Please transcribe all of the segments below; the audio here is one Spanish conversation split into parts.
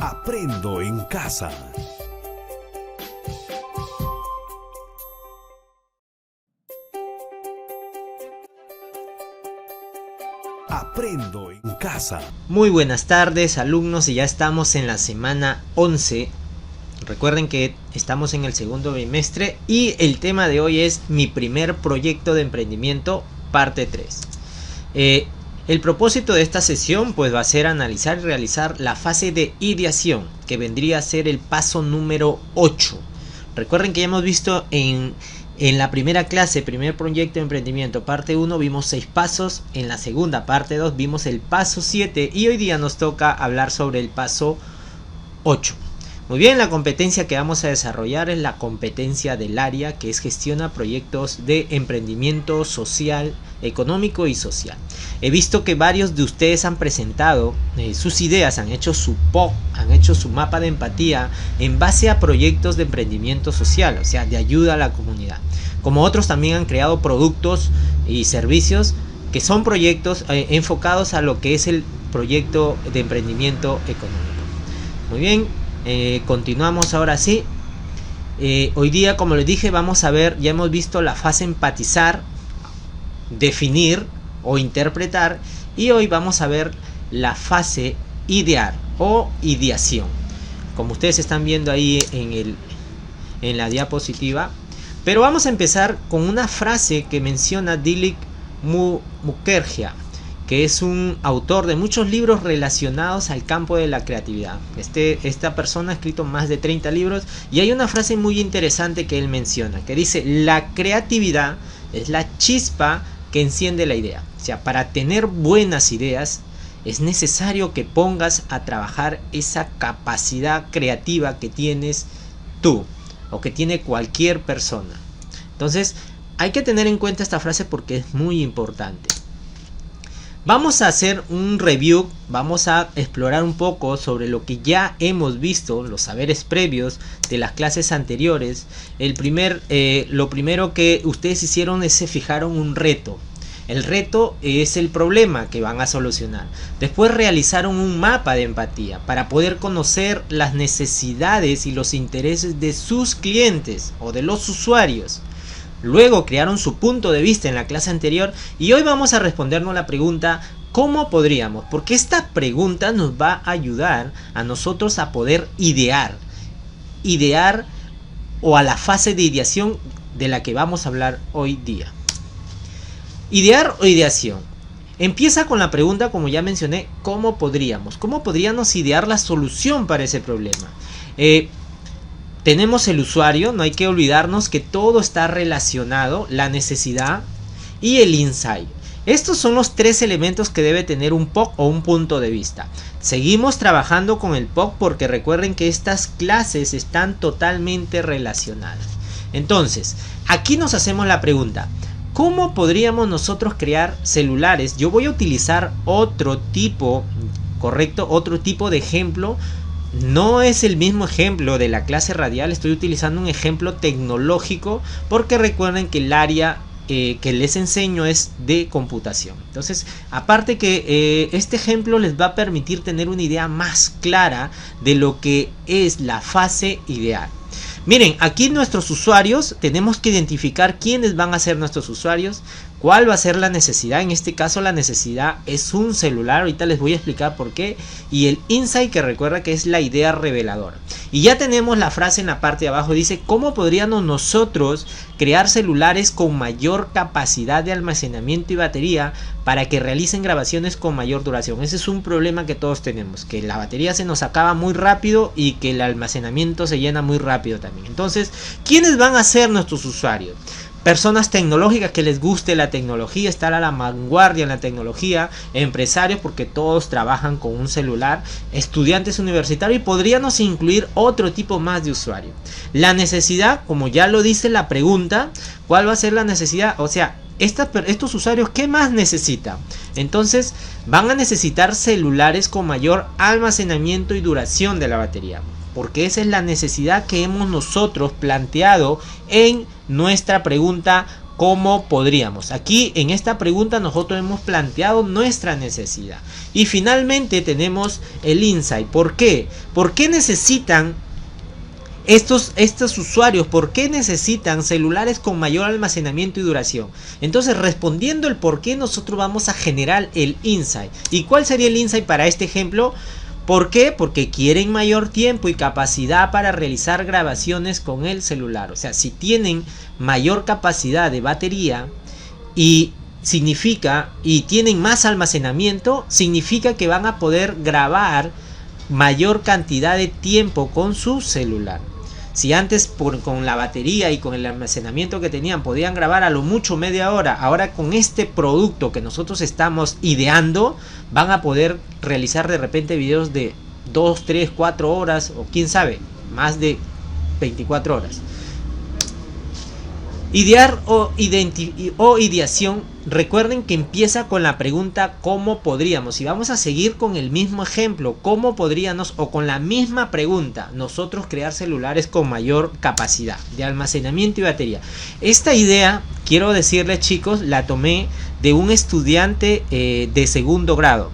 Aprendo en casa. Aprendo en casa. Muy buenas tardes, alumnos, y ya estamos en la semana 11. Recuerden que estamos en el segundo bimestre y el tema de hoy es mi primer proyecto de emprendimiento, parte 3. El propósito de esta sesión pues va a ser analizar y realizar la fase de ideación, que vendría a ser el paso número 8. Recuerden que ya hemos visto en la primera clase, primer proyecto de emprendimiento, parte 1, vimos 6 pasos. En la segunda, parte 2, vimos el paso 7 y hoy día nos toca hablar sobre el paso 8. Muy bien, la competencia que vamos a desarrollar es la competencia del área, que es gestiona proyectos de emprendimiento social, económico y social. He visto que varios de ustedes han presentado sus ideas, han hecho su POC, han hecho su mapa de empatía en base a proyectos de emprendimiento social, o sea, de ayuda a la comunidad. Como otros también han creado productos y servicios que son proyectos enfocados a lo que es el proyecto de emprendimiento económico. Muy bien, continuamos ahora sí. Hoy día, como les dije, vamos a ver, ya hemos visto la fase empatizar, definir o interpretar, y hoy vamos a ver la fase idear o ideación, como ustedes están viendo ahí en la diapositiva. Pero vamos a empezar con una frase que menciona Dilek Mukherjee, que es un autor de muchos libros relacionados al campo de la creatividad. Esta persona ha escrito más de 30 libros y hay una frase muy interesante que él menciona, que dice: la creatividad es la chispa que enciende la idea. O sea, para tener buenas ideas es necesario que pongas a trabajar esa capacidad creativa que tienes tú o que tiene cualquier persona. Entonces hay que tener en cuenta esta frase porque es muy importante. Vamos a hacer un review, vamos a explorar un poco sobre lo que ya hemos visto, los saberes previos de las clases anteriores. Lo primero que ustedes hicieron es se fijaron un reto. El reto es el problema que van a solucionar. Después realizaron un mapa de empatía para poder conocer las necesidades y los intereses de sus clientes o de los usuarios. Luego crearon su punto de vista en la clase anterior y hoy vamos a respondernos la pregunta: ¿cómo podríamos? Porque esta pregunta nos va a ayudar a nosotros a poder idear o a la fase de ideación de la que vamos a hablar hoy día. Idear o ideación. Empieza con la pregunta, como ya mencioné, ¿cómo podríamos? ¿Cómo podríamos idear la solución para ese problema? Tenemos el usuario, no hay que olvidarnos que todo está relacionado, la necesidad y el insight. Estos son los 3 elementos que debe tener un POC o un punto de vista. Seguimos trabajando con el POC porque recuerden que estas clases están totalmente relacionadas. Entonces, aquí nos hacemos la pregunta: ¿cómo podríamos nosotros crear celulares? Yo voy a utilizar otro tipo de ejemplo. No es el mismo ejemplo de la clase radial, estoy utilizando un ejemplo tecnológico porque recuerden que el área que les enseño es de computación. Entonces, aparte que este ejemplo les va a permitir tener una idea más clara de lo que es la fase ideal. Miren, aquí nuestros usuarios, tenemos que identificar quiénes van a ser nuestros usuarios, cuál va a ser la necesidad. En este caso la necesidad es un celular, ahorita les voy a explicar por qué, y el insight, que recuerda que es la idea reveladora. Y ya tenemos la frase en la parte de abajo, dice: ¿cómo podríamos nosotros crear celulares con mayor capacidad de almacenamiento y batería para que realicen grabaciones con mayor duración? Ese es un problema que todos tenemos, que la batería se nos acaba muy rápido y que el almacenamiento se llena muy rápido también. Entonces, ¿quiénes van a ser nuestros usuarios? Personas tecnológicas que les guste la tecnología, estar a la vanguardia en la tecnología, empresarios porque todos trabajan con un celular, estudiantes universitarios, y podríamos incluir otro tipo más de usuario. La necesidad, como ya lo dice la pregunta, ¿cuál va a ser la necesidad? O sea, estos usuarios, ¿qué más necesitan? Entonces van a necesitar celulares con mayor almacenamiento y duración de la batería, porque esa es la necesidad que hemos nosotros planteado en nuestra pregunta: ¿cómo podríamos? Aquí en esta pregunta nosotros hemos planteado nuestra necesidad. Y finalmente tenemos el insight. ¿Por qué? ¿Por qué necesitan estos usuarios? ¿Por qué necesitan celulares con mayor almacenamiento y duración? Entonces, respondiendo el por qué, nosotros vamos a generar el insight. ¿Y cuál sería el insight para este ejemplo? ¿Por qué? Porque quieren mayor tiempo y capacidad para realizar grabaciones con el celular. O sea, si tienen mayor capacidad de batería y tienen más almacenamiento, significa que van a poder grabar mayor cantidad de tiempo con su celular. Si antes con la batería y con el almacenamiento que tenían podían grabar a lo mucho media hora, ahora con este producto que nosotros estamos ideando van a poder realizar de repente videos de 2, 3, 4 horas o quién sabe, más de 24 horas. Idear o ideación, recuerden que empieza con la pregunta ¿cómo podríamos? Y vamos a seguir con el mismo ejemplo, ¿cómo podríamos? O con la misma pregunta, nosotros crear celulares con mayor capacidad de almacenamiento y batería. Esta idea, quiero decirles chicos, la tomé de un estudiante de segundo grado.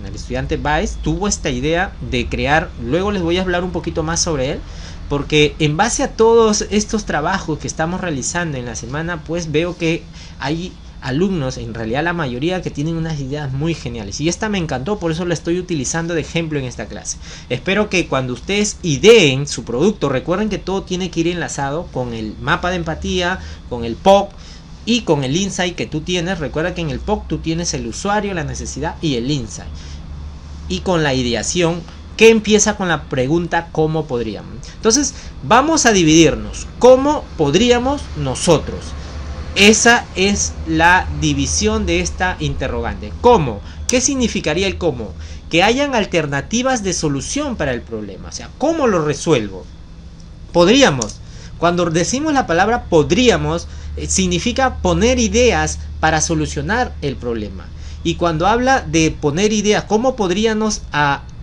El estudiante Baez tuvo esta idea de crear, luego les voy a hablar un poquito más sobre él. Porque en base a todos estos trabajos que estamos realizando en la semana, pues veo que hay alumnos, en realidad la mayoría, que tienen unas ideas muy geniales. Y esta me encantó, por eso la estoy utilizando de ejemplo en esta clase. Espero que cuando ustedes ideen su producto, recuerden que todo tiene que ir enlazado con el mapa de empatía, con el POC y con el insight que tú tienes. Recuerda que en el POC tú tienes el usuario, la necesidad y el insight. Y con la ideación, que empieza con la pregunta ¿cómo podríamos? Entonces vamos a dividirnos. ¿Cómo podríamos nosotros? Esa es la división de esta interrogante. ¿Cómo? ¿Qué significaría el cómo? Que hayan alternativas de solución para el problema. O sea, ¿cómo lo resuelvo? Podríamos. Cuando decimos la palabra podríamos, significa poner ideas para solucionar el problema. Y cuando habla de poner ideas, ¿cómo podríamos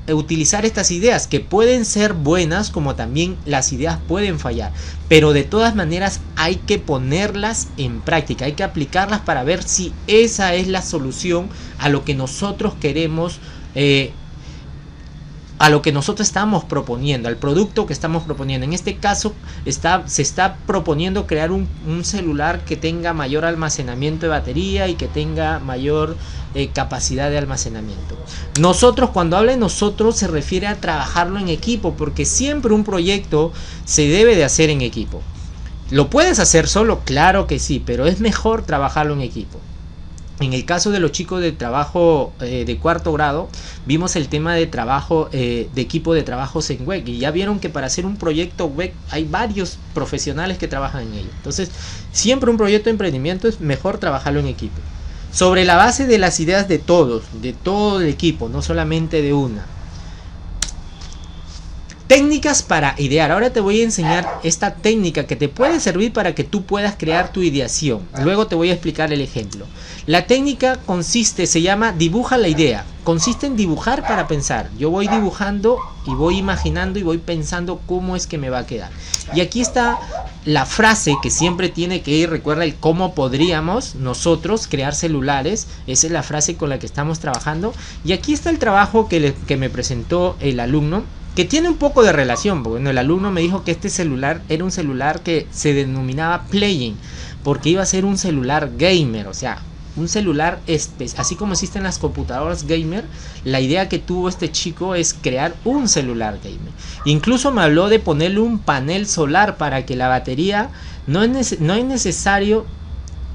utilizar estas ideas? Que pueden ser buenas, como también las ideas pueden fallar, pero de todas maneras hay que ponerlas en práctica, hay que aplicarlas para ver si esa es la solución a lo que nosotros queremos, a lo que nosotros estamos proponiendo, al producto que estamos proponiendo. En este caso se está proponiendo crear un celular que tenga mayor almacenamiento de batería y que tenga mayor capacidad de almacenamiento. Nosotros, cuando habla de nosotros, se refiere a trabajarlo en equipo, porque siempre un proyecto se debe de hacer en equipo. ¿Lo puedes hacer solo? Claro que sí, pero es mejor trabajarlo en equipo. En el caso de los chicos de trabajo de cuarto grado, vimos el tema de trabajo de equipo de trabajos en web, y ya vieron que para hacer un proyecto web hay varios profesionales que trabajan en ello. Entonces, siempre un proyecto de emprendimiento es mejor trabajarlo en equipo, sobre la base de las ideas de todos, de todo el equipo, no solamente de una. Técnicas para idear. Ahora te voy a enseñar esta técnica que te puede servir para que tú puedas crear tu ideación. Luego te voy a explicar el ejemplo. La técnica se llama dibuja la idea. Consiste en dibujar para pensar. Yo voy dibujando y voy imaginando y voy pensando cómo es que me va a quedar. Y aquí está la frase que siempre tiene que ir. Recuerda el cómo podríamos nosotros crear celulares. Esa es la frase con la que estamos trabajando. Y aquí está el trabajo que me presentó el alumno, que tiene un poco de relación. Bueno, el alumno me dijo que este celular era un celular que se denominaba Playing, porque iba a ser un celular gamer, o sea, un celular así como existen las computadoras gamer. La idea que tuvo este chico es crear un celular gamer. Incluso me habló de ponerle un panel solar para que la batería no es necesario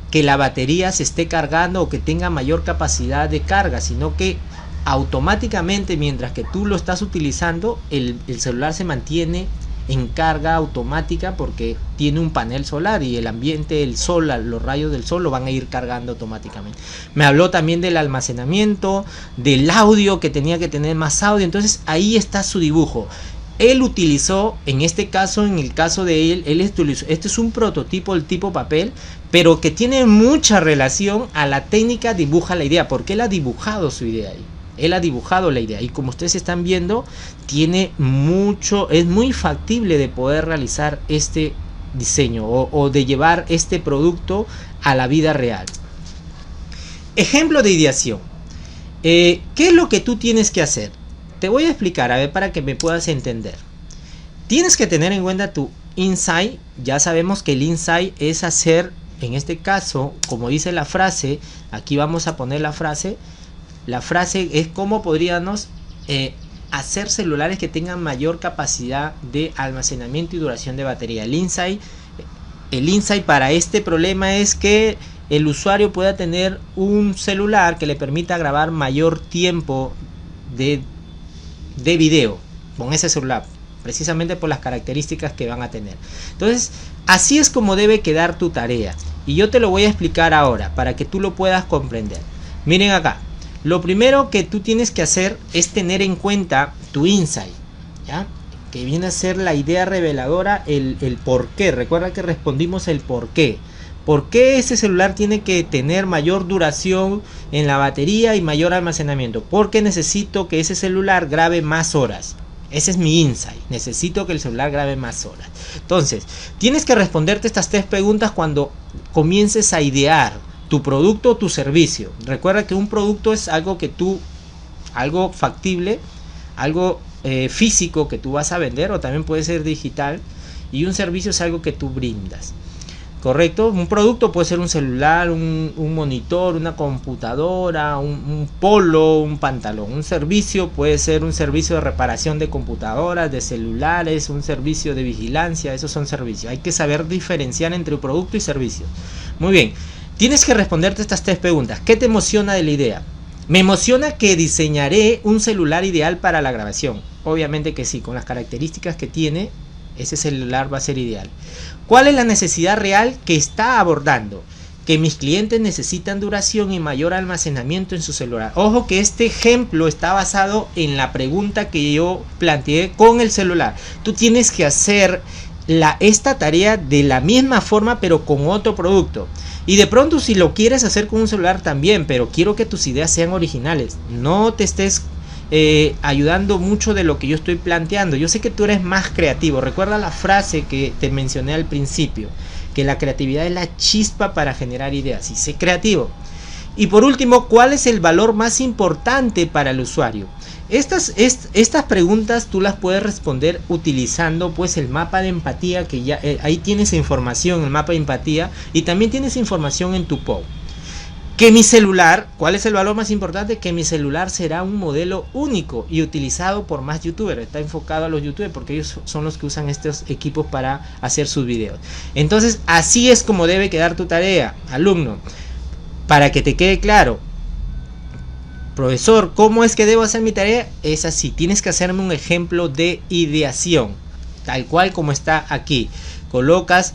que la batería se esté cargando o que tenga mayor capacidad de carga, sino que automáticamente, mientras que tú lo estás utilizando, el celular se mantiene en carga automática porque tiene un panel solar y el ambiente, el sol, los rayos del sol lo van a ir cargando automáticamente. Me habló también del almacenamiento, del audio, que tenía que tener más audio. Entonces ahí está su dibujo. Él utilizó, en este caso, en el caso de él utilizó, este es un prototipo del tipo papel, pero que tiene mucha relación a la técnica dibuja la idea, porque él ha dibujado su idea ahí. Él ha dibujado la idea y como ustedes están viendo, es muy factible de poder realizar este diseño o de llevar este producto a la vida real. Ejemplo de ideación. ¿Qué es lo que tú tienes que hacer? Te voy a explicar, a ver, para que me puedas entender. Tienes que tener en cuenta tu insight. Ya sabemos que el insight es hacer, en este caso, como dice la frase, aquí vamos a poner la frase. La frase es cómo podríamos hacer celulares que tengan mayor capacidad de almacenamiento y duración de batería. El insight para este problema es que el usuario pueda tener un celular que le permita grabar mayor tiempo de video con ese celular, precisamente por las características que van a tener. Entonces, así es como debe quedar tu tarea, y yo te lo voy a explicar ahora para que tú lo puedas comprender. Miren acá, lo primero que tú tienes que hacer es tener en cuenta tu insight, ¿ya? Que viene a ser la idea reveladora, el por qué. Recuerda que respondimos el por qué. ¿Por qué ese celular tiene que tener mayor duración en la batería y mayor almacenamiento? Porque necesito que ese celular grabe más horas. Ese es mi insight. Necesito que el celular grabe más horas. Entonces, tienes que responderte estas 3 preguntas cuando comiences a idear tu producto o tu servicio. Recuerda que un producto es algo que algo factible, algo físico que tú vas a vender, o también puede ser digital, y un servicio es algo que tú brindas. Correcto, un producto puede ser un celular, un monitor, una computadora, un polo, un pantalón. Un servicio puede ser un servicio de reparación de computadoras, de celulares, un servicio de vigilancia. Esos son servicios. Hay que saber diferenciar entre producto y servicio. Muy bien, tienes que responderte estas 3 preguntas. ¿Qué te emociona de la idea? Me emociona que diseñaré un celular ideal para la grabación. Obviamente que sí, con las características que tiene, ese celular va a ser ideal. ¿Cuál es la necesidad real que está abordando? Que mis clientes necesitan duración y mayor almacenamiento en su celular. Ojo que este ejemplo está basado en la pregunta que yo planteé con el celular. Tú tienes que hacer esta tarea de la misma forma, pero con otro producto. Y de pronto, si lo quieres hacer con un celular también, pero quiero que tus ideas sean originales. No te estés ayudando mucho de lo que yo estoy planteando. Yo sé que tú eres más creativo. Recuerda la frase que te mencioné al principio, que la creatividad es la chispa para generar ideas, y sé creativo. Y por último, ¿cuál es el valor más importante para el usuario? Estas preguntas tú las puedes responder utilizando pues el mapa de empatía, que ya ahí tienes información en el mapa de empatía, y también tienes información en tu POW. Que mi celular, ¿cuál es el valor más importante? Que mi celular será un modelo único y utilizado por más youtubers. Está enfocado a los youtubers porque ellos son los que usan estos equipos para hacer sus videos. Entonces, así es como debe quedar tu tarea, alumno. Para que te quede claro, profesor, ¿cómo es que debo hacer mi tarea? Es así, tienes que hacerme un ejemplo de ideación, tal cual como está aquí. Colocas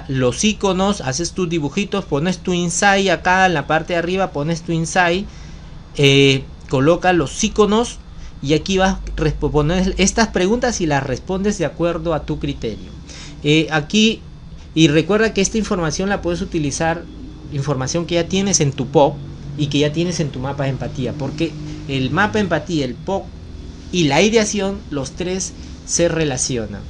los iconos, haces tus dibujitos, pones tu insight acá en la parte de arriba, pones tu insight, colocas los iconos, y aquí vas a responder estas preguntas y las respondes de acuerdo a tu criterio. Aquí, y recuerda que esta información la puedes utilizar, información que ya tienes en tu POW y que ya tienes en tu mapa de empatía, porque el mapa de empatía, el POW y la ideación, los 3 se relacionan.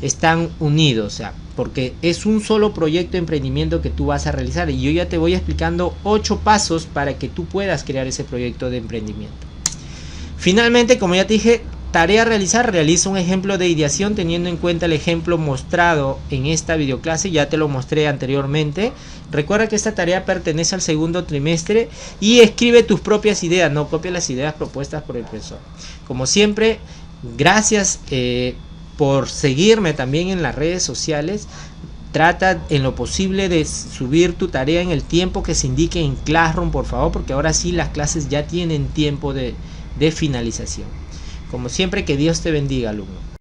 Están unidos, o sea, porque es un solo proyecto de emprendimiento que tú vas a realizar, y yo ya te voy explicando 8 pasos para que tú puedas crear ese proyecto de emprendimiento. Finalmente, como ya te dije, tarea a realizar: realiza un ejemplo de ideación teniendo en cuenta el ejemplo mostrado en esta videoclase. Ya te lo mostré anteriormente. Recuerda que esta tarea pertenece al segundo trimestre, y escribe tus propias ideas, no copies las ideas propuestas por el profesor. Como siempre, gracias por seguirme también en las redes sociales. Trata en lo posible de subir tu tarea en el tiempo que se indique en Classroom, por favor, porque ahora sí las clases ya tienen tiempo de finalización. Como siempre, que Dios te bendiga, alumno.